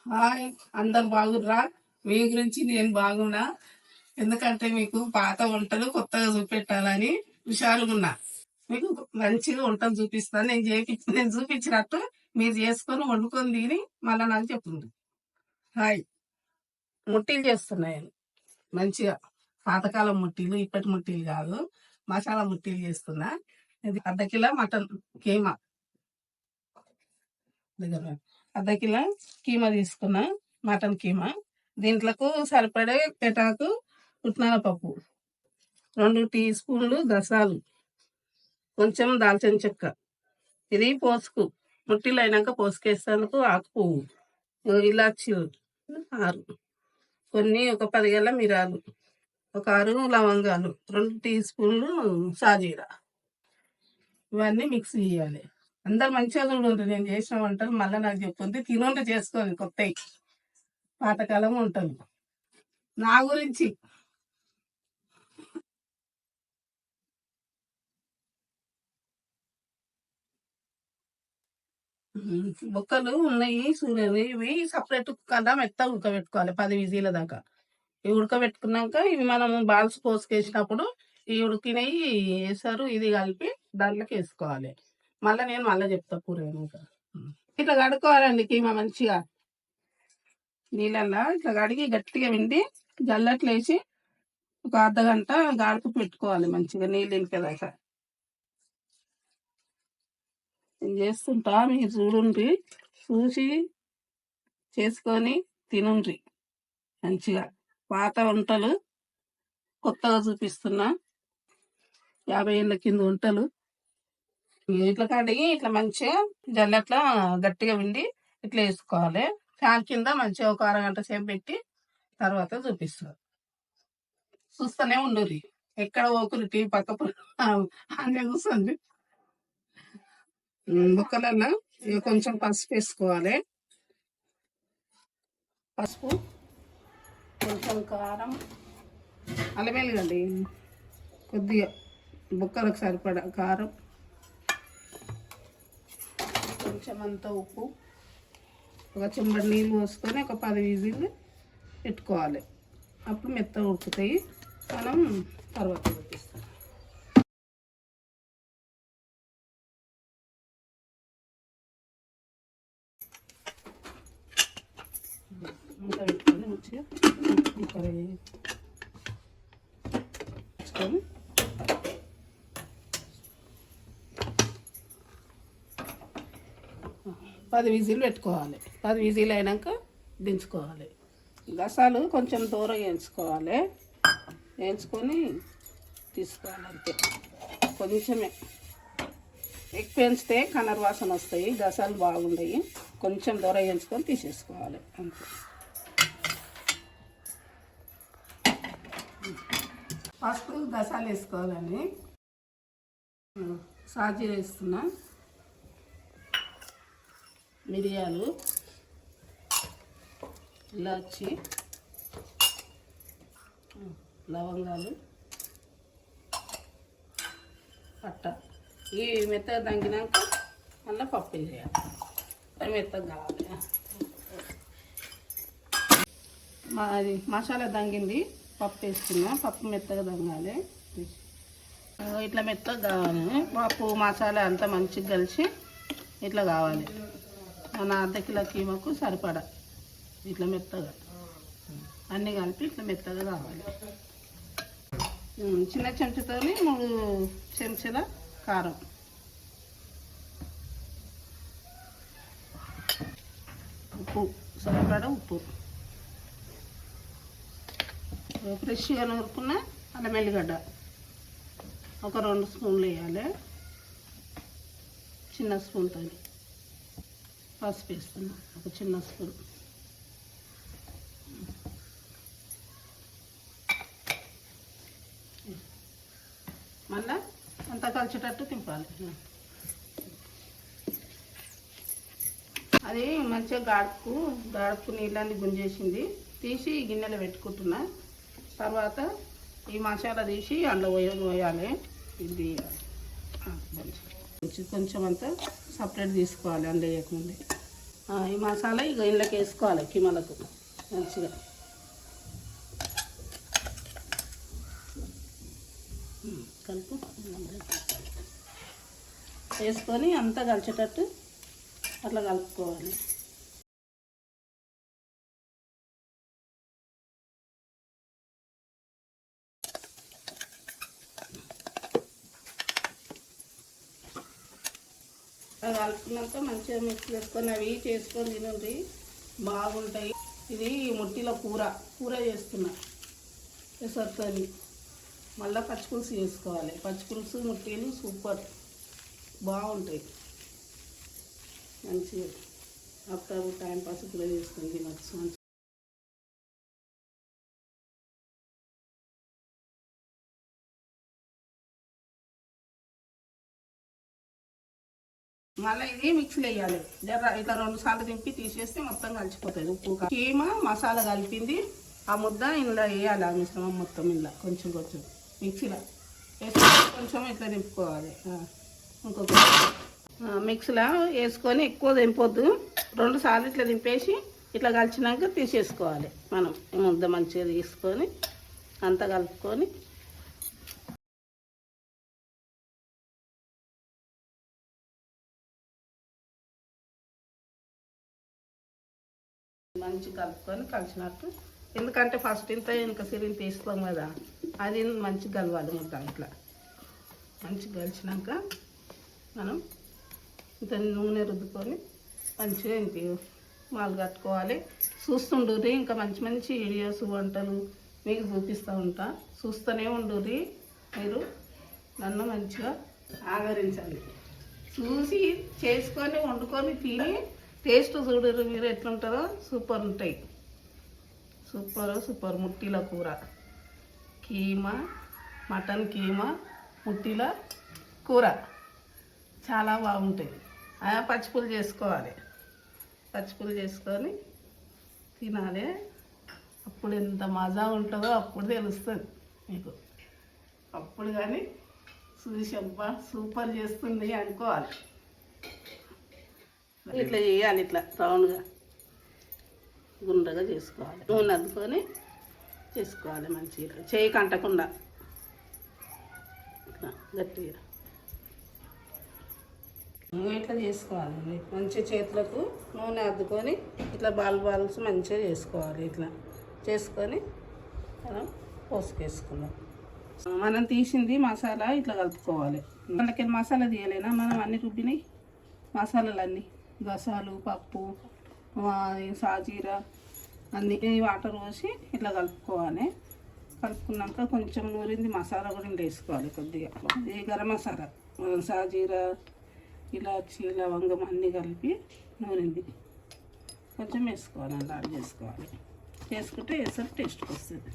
Hi, అందరు బాగుర్రా? మీ గురించి నేను బాగున్నా. ఎందుకంటే మీకు పాత వంటలు కొత్తగా చూపెట్టాలని హుషారుగున్నా. మీకు మంచిగా వంటలు చూపిస్తాను. నేను చూపించినట్టు మీరు చేసుకొని వండుకొని తిని మళ్ళీ నాకు చెప్తుంది. హాయ్, ముట్టీలు చేస్తున్నాయి మంచిగా. పాతకాలం ముట్టీలు, ఇప్పటి ముట్టీలు కాదు, మసాలా ముట్టీలు చేస్తున్నా. ఇది అర్ధ కిలో మటన్ కీమా దగ్గర అర్ధ కిలో కీమా తీసుకున్నా, మటన్ కీమా. దీంట్లకు సరిపడే పెటాకు, పుట్నాల పప్పు, 2 టీ స్పూన్లు గసాలు, కొంచెం దాల్చిన చెక్క. ఇది పోసుకు ముట్టిలు అయినాక పోసుకేస్తానికి ఆకు పువ్వు, ఇలాచీలు 6, కొన్ని ఒక 10 గల మిరాలు, ఒక 6 లవంగాలు, 2 టీ స్పూన్లు సాజీరా. ఇవన్నీ మిక్స్ చేయాలి. అందరు మంచిగా చూడండి నేను చేసిన వంటలు, మళ్ళీ నాకు చెప్తుంది. తినండి, చేసుకోండి కొత్తవి పాతకాలం వంటలు నా గురించి. బొక్కలు ఉన్నాయి చూడండి. ఇవి సపరేట్ కన్నా మెత్తగా ఉడకబెట్టుకోవాలి 10 విజీల దాకా. ఇవి ఉడకబెట్టుకున్నాక ఇవి మనము బాల్స్ పోసుకేసినప్పుడు ఈ ఉడికినవి వేసారు, ఇది కలిపి దాంట్లోకి వేసుకోవాలి. మళ్ళీ చెప్తా కూర అయినాక. ఇట్లా కడుక్కోవాలండి కీమా మంచిగా. నీళ్ళల్లో ఇట్లా కడిగి గట్టిగా విండి జల్లట్లు వేసి ఒక అర్ధగంట గాడుపు పెట్టుకోవాలి మంచిగా, నీళ్ళు ఇంకేదాకా. నేను చేస్తుంటా, మీరు చూడండి, చూసి చేసుకొని తినుండ్రి మంచిగా. పాత వంటలు కొత్తగా చూపిస్తున్నా, 50 ఏళ్ళ కింద వంటలు. ఇట్లా కడిగి ఇట్లా మంచిగా జల్లట్లా గట్టిగా విండి ఇట్లా వేసుకోవాలి. ఫ్యాన్ కింద మంచిగా ఒక అరగంట సేపు పెట్టి తర్వాత చూపిస్తారు. చూస్తూనే ఉండరు, ఎక్కడ ఓకురు టీ పక్క అన్నీ కూర్చోండి. ముక్కలలో కొంచెం పసుపు వేసుకోవాలి, పసుపు, కొంచెం కారం, అల్లం వెల్లుల్లి కొద్దిగా ముక్కలకు సరిపడా కారం, కొంచెం అంత ఉప్పు, ఒక చెంబడి నీళ్ళు పోసుకొని ఒక 10 విజిల్లు పెట్టుకోవాలి. అప్పుడు మెత్తగా ఉడుకుతాయి. మనం తర్వాత చూపిస్తాం. అంతా పెట్టుకొని మంచిగా పెట్టుకొని 10 విజిల్ పెట్టుకోవాలి. 10 విజిల్ అయినాక దించుకోవాలి. గసాలు కొంచెం దూరం వేయించుకోవాలి, వేయించుకొని తీసుకోవాలి అంతే. కొంచెమే ఎక్కువ వేయించితే కనర్ వాసన వస్తాయి, గసాలు బాగుంటాయి. కొంచెం దూరం వేయించుకొని తీసేసుకోవాలి అంతే. ఫస్ట్ గసాలు వేసుకోవాలని సాజీర వేస్తున్నా, మిరియాలు, ఇలాచి, లవంగాలు, పట్ట. ఇవి మెత్తగా దంగినాక మళ్ళీ పప్పు వేయాలి. అవి మెత్తగా కావాలి. అది మసాలా దంగింది, పప్పు వేసుకున్నా. పప్పు మెత్తగా దంగాలి, ఇట్లా మెత్తగా కావాలి. పప్పు మసాలా అంతా మంచిగా కలిసి ఇట్లా కావాలి. మన అర్ధ కిలో కీమకు సరిపడా ఇట్లా మెత్తగా అన్నీ కలిపి ఇట్లా మెత్తగా కావాలి. చిన్న చెంచాతో 3 చెంచాల కారం, ఉప్పు సరిపడా ఉప్పు, ఫ్రెష్గా నూరుకున్న అల్లం వెల్లిగడ్డ ఒక 2 స్పూన్లు వేయాలి. చిన్న స్పూన్తో పసుపు వేస్తున్నా, ఒక చిన్న స్పూన్. మళ్ళా అంతా కలిసేటట్టు తింపాలి. అది మంచిగా గాడుపు నీళ్ళని గుంజేసింది, తీసి గిన్నెలో పెట్టుకుంటున్నా. తర్వాత ఈ మసాలా తీసి అందులో పోయాలి. ఇది కొంచెం అంతా సపరేట్ తీసుకోవాలి, అందులో వేయకముందే. ఈ మసాలా ఇక ఇంట్లోకి వేసుకోవాలి కీమలకు మంచిగా. కలుపు వేసుకొని అంతా కలిసేటట్టు అట్లా కలుపుకోవాలి. అది కలుపుకున్నాక మంచిగా మిక్స్ చేసుకొని అవి చేసుకొని తినండి, బాగుంటాయి. ఇది ముట్టిలో కూర చేస్తున్నా పెసరతోని. మళ్ళీ పచ్చిపులుసు చేసుకోవాలి. పచ్చిపులుసు ముట్టీలు సూపర్ బాగుంటాయి. మంచిగా అప్పుడు టైంపాస్ కూడా చేసుకొని తినచ్చు. మళ్ళీ ఇది మిక్సీలో వేయాలి. జర ఇట్లా 2 సార్లు దింపి తీసేస్తే మొత్తం కలిసిపోతుంది. ఉప్పు కీమా మసాలా కలిపింది ఆ ముద్ద ఇందులో వేయాలి. ఆ మిశ్రమం మొత్తం ఇందులో కొంచెం మిక్సీలో వేసి కొంచెం ఇట్లా దింపుకోవాలి. ఇంకొక మిక్సీలో వేసుకొని ఎక్కువ దింపొద్దు. 2 సార్లు ఇట్లా దింపేసి ఇట్లా కలిసినాక తీసేసుకోవాలి. మనం ముద్ద మంచిగా తీసుకొని అంతా కలుపుకొని మంచిగా కలుపుకొని కలిసినట్టు. ఎందుకంటే ఫస్ట్ ఇంకా సిరిని తీస్తాం కదా, అది మంచిగా కలవాలి ముద్ద. ఇట్లా మంచిగా కలిసినాక మనం ఇంత నూనె రుద్దుకొని మంచిగా ఇంక మాలు కట్టుకోవాలి. చూస్తుండ్రి ఇంకా మంచి మంచి వీడియోస్ వంటలు మీకు చూపిస్తూ ఉంటా. చూస్తూనే ఉండుర్రి. మీరు నన్ను మంచిగా ఆదరించండి. చూసి చేసుకొని వండుకొని తిని టేస్ట్ చూడరు మీరు ఎట్లుంటారో. సూపర్ ఉంటాయి. సూపర్ ముట్టిల కూర, కీమా, మటన్ కీమా, ముట్టిల కూర చాలా బాగుంటాయి. పచ్చిపులు చేసుకోవాలి. పచ్చిపులు చేసుకొని తినాలి. అప్పుడు ఎంత మజా ఉంటుందో అప్పుడు తెలుస్తుంది మీకు. అప్పుడు కానీ చూసి అబ్బా సూపర్ చేస్తుంది అనుకోవాలి. ఇట్లా చేయాలి. ఇట్లా రౌండ్గా గుండ్రగా చేసుకోవాలి. నూనె అద్దుకొని చేసుకోవాలి. మంచిగా చేయి కంటకుండా ఇట్లా గట్టిగా ఇట్లా చేసుకోవాలి. మంచిగా చేతులకు నూనె అద్దుకొని ఇట్లా బాల్స్ మంచిగా చేసుకోవాలి. ఇట్లా చేసుకొని మనం పోసుకేసుకుందాం. మనం తీసింది మసాలా ఇట్లా కలుపుకోవాలి. మనకి మసాలా తీయలేనా మనం అన్ని రుబ్బినాయి మసాలాలన్నీ, గసాలు, పప్పు, సాజీర అన్నీ వాటర్ పోసి ఇట్లా కలుపుకోవాలి. కలుపుకున్నాక కొంచెం నూరింది మసాలా కూడా ఇంట్లో వేసుకోవాలి కొద్దిగా. ఇది గరం మసాలా, సాజీర, ఇలాచి, లవంగం అన్నీ కలిపి నూరింది కొంచెం వేసుకోవాలి. అలా యాడ్ చేసుకోవాలి. వేసుకుంటే వేసరికి టేస్ట్కి వస్తుంది.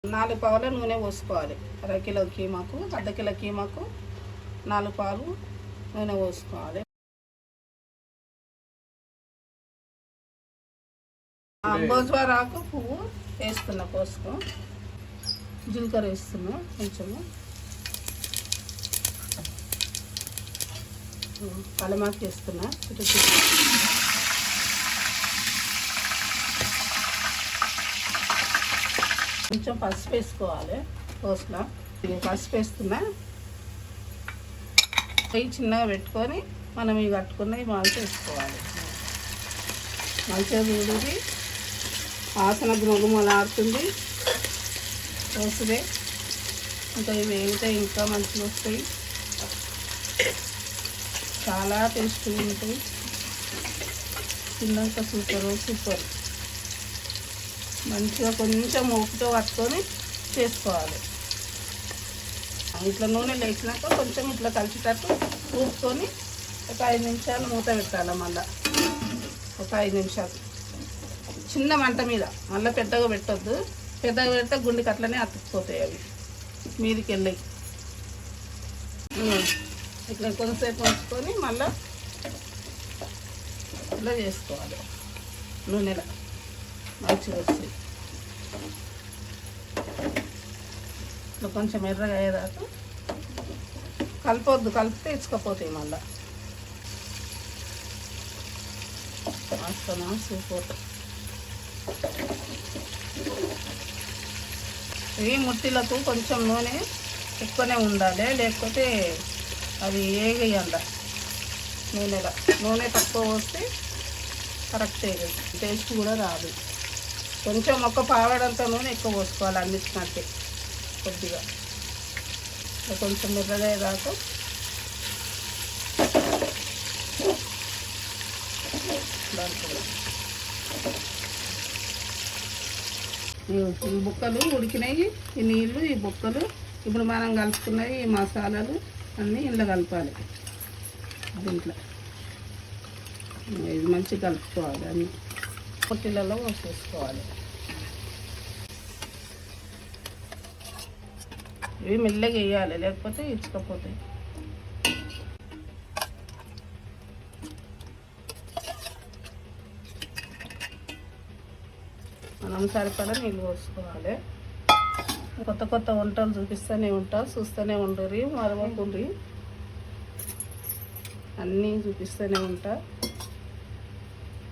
4 పావుల నూనె పోసుకోవాలి. అరకిలో కీమాకు, అర్ధకిలో కీమాకు 4 పాలు నూనె పోసుకోవాలి. బోజ్వారాకు పువ్వు వేస్తున్నా, పోసుకో. జీలకర్ర వేస్తున్నా కొంచెము, కలమాకు వేస్తున్నా. కొంచెం పసుపు వేసుకోవాలి. పోసులో పసుపు వేస్తున్నా. పొయ్యి చిన్నగా పెట్టుకొని మనం ఇవి కట్టుకున్నవి మాల్చి వేసుకోవాలి. మంచిగా వేడిది వాసన గుమగుమలాడుతుంది. పోసుదే ఇంకా ఇవి వేగితే ఇంకా మంచిగా వస్తాయి. చాలా టేస్టీగా ఉంటాయి. తిన్నాక సూపర్. మంచిగా కొంచెం ఉప్పుతో పట్టుకొని చేసుకోవాలి. ఇట్లా నూనె లేచినాక కొంచెం ఇట్లా కలిసేటట్టు ఊపుకొని ఒక 5 నిమిషాలు మూత పెట్టాలి. మళ్ళీ ఒక 5 నిమిషాలు చిన్న మంట మీద. మళ్ళీ పెద్దగా పెట్టొద్దు. పెద్దగా పెడితే గుండెకి అట్లనే అతుక్కుపోతాయి, అవి మీదికి వెళ్ళాయి. ఇట్లా కొంతసేపు ఉంచుకొని మళ్ళీ ఇట్లా చేసుకోవాలి. నూనెలో మంచిగా వస్తాయి. ఇట్లా కొంచెం ఎర్రగా అయ్యేదాకా కలపొద్దు. కలిపితే ఇచ్చుకపోతాయి. మళ్ళీ వాసన సూపర్. ఈ ముట్టిలకు కొంచెం నూనె ఎక్కువనే ఉండాలి, లేకపోతే అది ఏగయ్యండ. నూనె తక్కువ పోస్తే కరెక్ట్ వేయదు, టేస్ట్ కూడా రాదు. కొంచెం ఒక పావడంత నూనె ఎక్కువ పోసుకోవాలి అన్నిటికంటే కొద్దిగా. కొంచెం మెల్లగయ్యేదాకా దాంట్లో ఈ బుక్కలు ఉడికినాయి, ఈ నీళ్ళు, ఈ బుక్కలు ఇప్పుడు మనం కలుపుకున్నాయి ఈ మసాలాలు అన్నీ ఇంట్లో కలపాలి. దీంట్లో ఇది మంచిగా కలుపుకోవాలి, అన్నీ పొట్టిలలో పోసేసుకోవాలి. ఇవి మెల్లగా వేయాలి, లేకపోతే ఇచ్చకపోతాయి. మనం సరిపడా నీళ్ళు పోసుకోవాలి. కొత్త కొత్త వంటలు చూపిస్తూనే ఉంటా, చూస్తూనే ఉండరు, మరవకుండ్రి. అన్నీ చూపిస్తూనే ఉంటా.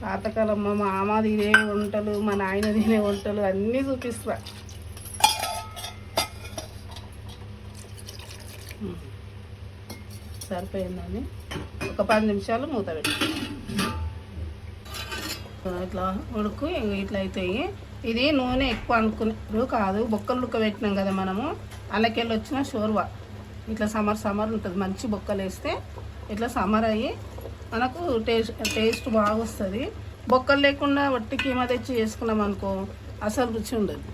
పాతకాలం మా మామ తినే వంటలు, మా నాయన తినే వంటలు అన్నీ చూపిస్తా. సరిపోయిందని ఒక 10 నిమిషాలు మూత పెట్టి ఇట్లా ఉడుకు. ఇట్లా అవుతాయి. ఇది నూనె ఎక్కువ అనుకునే కాదు, బొక్కలు ఉడకబెట్టినాం కదా మనము, అల్లకెళ్ళి వచ్చిన షోర్వా. ఇట్లా సమర్ ఉంటుంది, మంచి బొక్కలు వేస్తే ఇట్లా సమర్ అయ్యి మనకు టేస్ట్ బాగా వస్తుంది. బొక్కలు లేకుండా వట్టి కీమా తెచ్చి చేసుకున్నాం అనుకో అసలు రుచి ఉండదు,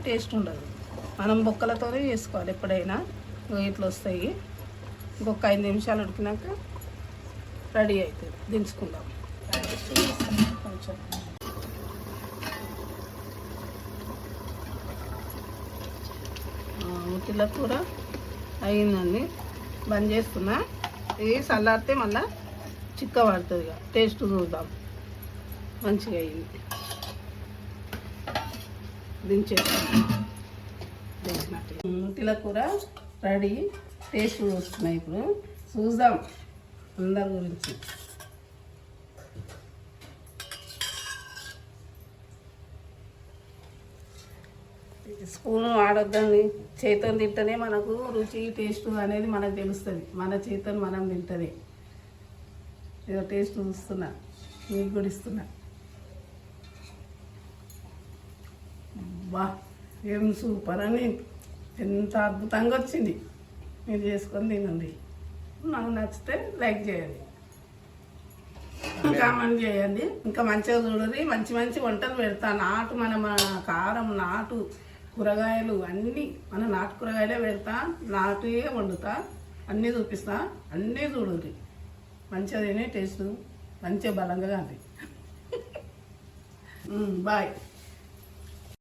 టేస్ట్ ఉండదు. మనం బొక్కలతోనే చేసుకోవాలి ఎప్పుడైనా. ఇట్లా వస్తాయి. ఇంకొక 5 నిమిషాలు ఉడికినాక రెడీ అవుతుంది, దించుకుందాం. కొంచెం ముట్టిల కూర అయిందండి, బంద్ చేస్తున్నా. ఇది చల్లారితే మళ్ళీ చిక్క పడుతుంది, టేస్ట్ చూద్దాం. మంచిగా అయింది, ముట్టిల కూర రెడీ. టేస్ట్ చూస్తున్నాయి, ఇప్పుడు చూద్దాం అందరి గురించి. స్పూన్ వాడొద్దండి, చేతితో తింటేనే మనకు రుచి టేస్ట్ అనేది మనకు తెలుస్తుంది. మన చేతితో మనం తింటేనే. ఏదో టేస్ట్ చూస్తున్నా, మీకు కూడా ఇస్తున్నా. బా ఏం సూపర్ అని, ఎంత అద్భుతంగా వచ్చింది. మీరు చేసుకొని తినండి. నాకు నచ్చితే లైక్ చేయండి, కామెంట్ చేయండి. ఇంకా మంచిగా చూడండి, మంచి మంచి వంటలు పెడతా. మన కారం, నాటు కూరగాయలు అన్నీ, మన నాటు కూరగాయలే పెడతా, నాటుయే వండుతా, అన్నీ చూపిస్తా. అన్నీ చూడండి, మంచిగా తినే టేస్ట్ మంచిగా బలంగా ఉంది. బాయ్.